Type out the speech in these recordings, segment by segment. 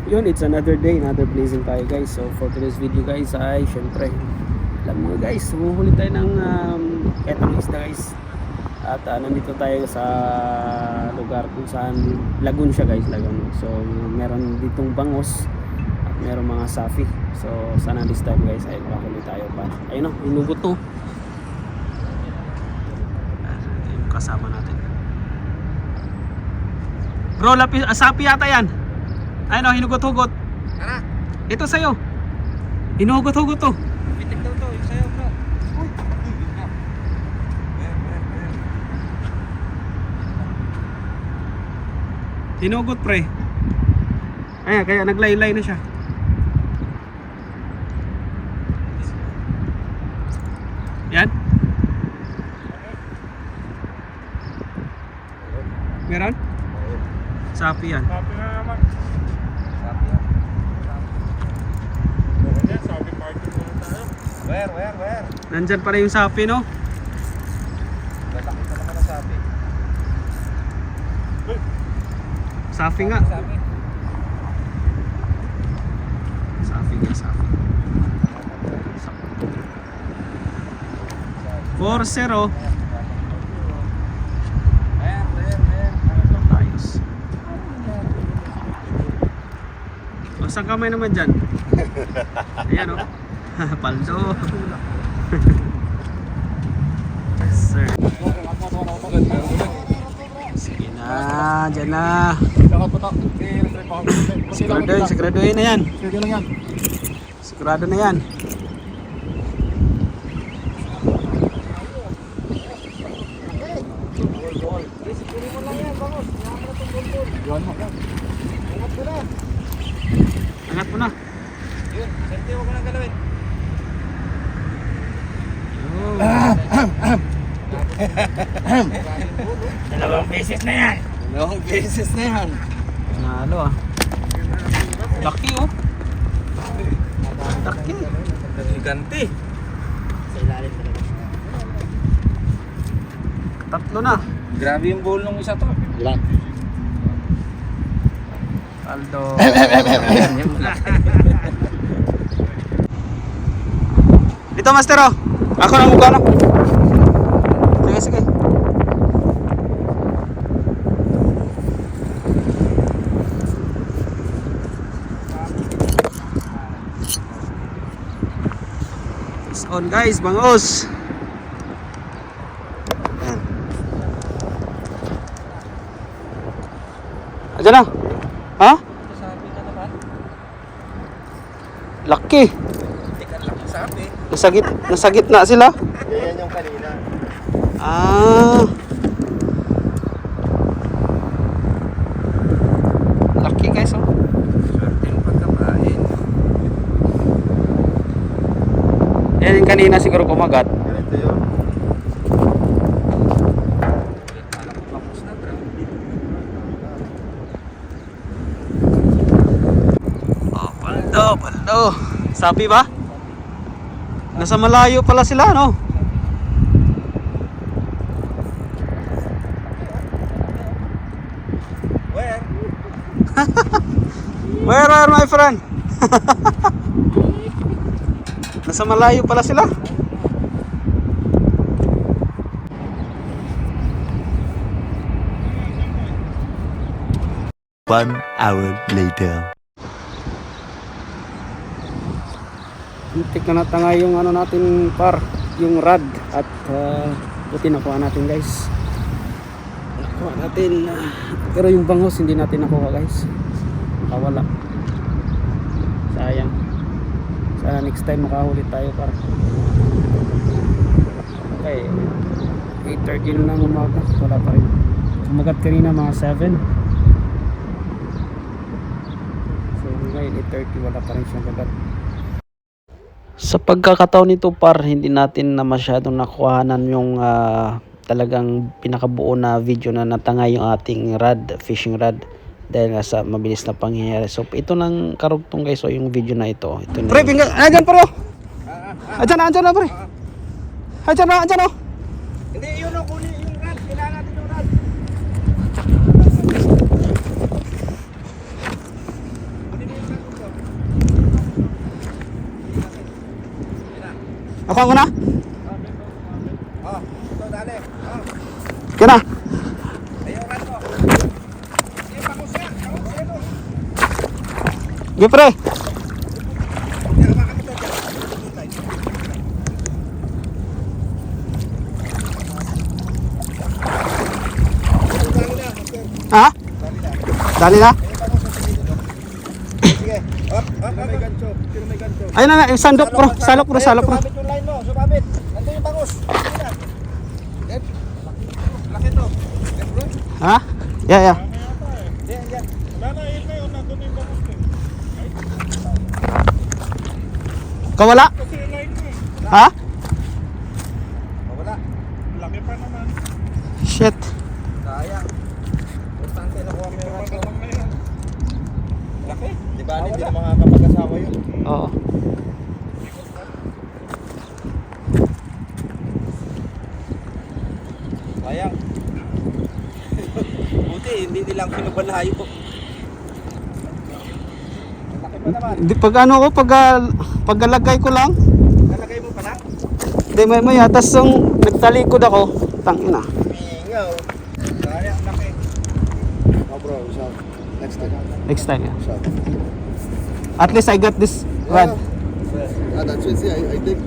yun, it's another day, another blazing tayo guys. So for today's video guys ay syempre, alam mo guys, humuhuli tayo ng etang isda guys. At nandito tayo sa lugar kung saan lagoon siya guys, lagoon. So meron ditong bangos at meron mga safi. So sana this time guys ay makahuli tayo pa. Ayun o, inugot to. Yung kasama natin. Bro, sapi yata yan. Ayun o, hinugot-hugot. Tara. Ito sa'yo. Hinugot-hugot to. Bitik daw to, yung sayo bro. Uy. Hinugot pre. Ayan, kaya naglaylay na siya. Yan. Meron? Sapi yan. Sabi na naman. Sabi yan. Yan, sabi parking muna tayo. Where? Nandyan pa rin yung sapi no? Lalaki pa naman ang sabi. Sapi nga. Sabi. Sapi nga, sapi. 4-0. Ayos. O, saan kamay naman dyan? Ayan o. Paldo. Yes sir. Sige na, dyan na. Siguraduhin na yan. Sigurado na yan. Angat mo na. Yun, sente mo ko nang galawin. Dalawang beses na yan. Nalo ah. Laki oh. Laki. Ganti. Sa ilalim talaga. Tatlo na. Grabe yung bowl nung isa to. Ilan? Aldo. Dito master oh. Ako na mukha na. Sige. It's on guys, bangos. Ayan. Ayan na. Ha? Sabi na naman. Laki. Tikan lang ang sabi. Nasa gitna sila. Yan yung kanina. Ah. Laki guys oh. Swerte yung pagkabain. Yan yung kanina siguro kumagat. Ganito yun. Alam ko kapos na bro. Oh, paldo. Sabi ba? Nasa malayo pala sila no? Where? Where are my friend? Nasa malayo pala sila. One hour later. Muntik na natanga yung ano natin par, yung rod at buti nakuha natin guys. Nakuha natin pero yung bangos hindi natin nakuha guys. Nakawala. Sayang. Sana next time makahuli tayo par. Okay. 8:30 na ng umaga. Wala pa rin. Kumagat kanina mga 7. So ngayon 8:30 wala pa rin siyang kagat. Sa pagkakataon nito par, hindi natin na masyadong nakuhanan yung talagang pinakabuo na video na natangay yung ating rod, fishing rod dahil nga sa mabilis na pangyayari. So ito nang karugtong guys, so yung video na ito. Pre, andyan pro! Andyan na pre! Andyan na! Hindi, yun o, kunin yung rad. Kailangan natin yung rad. Kunin mo Kuha mo na. Oh, ito dali. Oh, Kaya na. ayun rat mo. Sige, bangus yan. Bangus yan. Oh. Sige pre. Yan, hawakan mo to dyan. Dali na, master. Ha? Dali na. Dali na. Ayun, bangus sa sige dito. Sige. Up. Sino may gancho? Sino may gancho? Ayun na, yung sandok bro. Salok bro, salok bro. Sumabit yung line mo, sumabit. Nandun yung bangus. Sige na. Yan. Laki to. Yan bro. Ha? Yeah, yeah. Yan, yan. Kawala? Ha? Oh, wala. Shit. Sayang. Importante nakuha mo yung rato. Laki. Di ba hindi na makakapag-asawa yun? Oo. Sayang. Buti, hindi nilang pinabalayo. Laki pa naman. Di pag ano ko, paggalagay ko lang. Nalagay mo pa na? Di may atas yung nagtalikod ako. Tangina. Mingaw. Sayang, laki. Oh bro, shot. Next time. Next time, yeah. Shot. At least I got this rod. That's it. See, I think.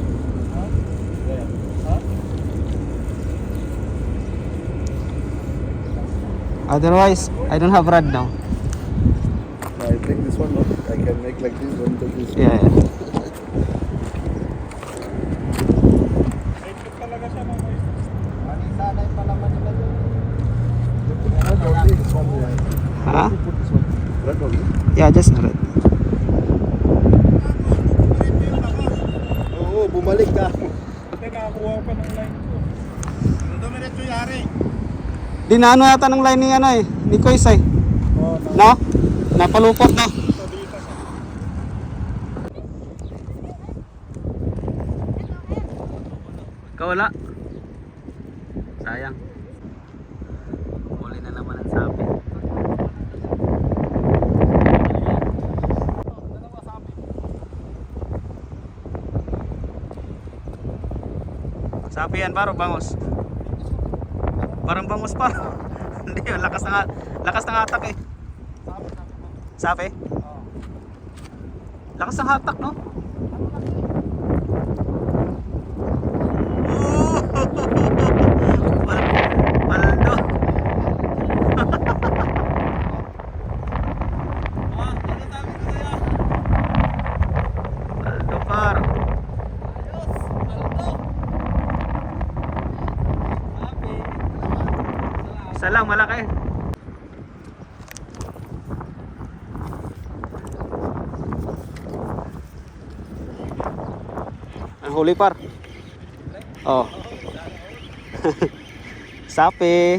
Otherwise, I don't have rod now. I think this one, I can make like this one, take this Yeah, yeah. Ha? Yeah, just red. Oo, bumalik ka. Nakakuha pa ng line ko. Dumiretso yari. Dinano yata ng line ni ano eh, ni Kois eh. No? Napalupot na. Kawala. Sayang. Huli na naman ang sapi. Sapi yan paro, bangus. Parang bangus pa. Hindi, lakas ng hatak eh. Sapi? Lakas ng hatak, no? Paldo. Paldo par. Isa lang, malaki. Ang huli par. Oh. Sapi.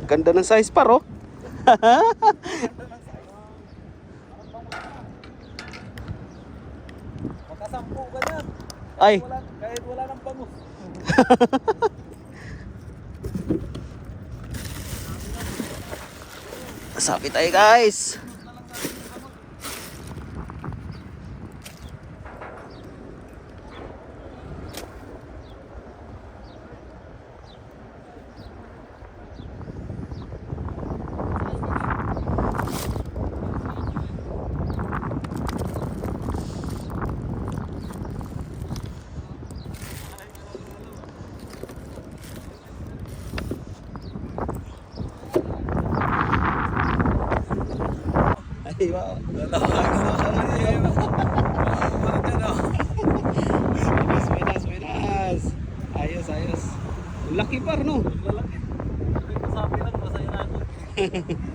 Ganda ng size par oh. Makasampu ka na. Ay. Kahit wala ng bangus. Sapi tayo guys. Ay, wow. Minas. Ayos, ayos. Laki par no. Sabi lang, masaya na ako.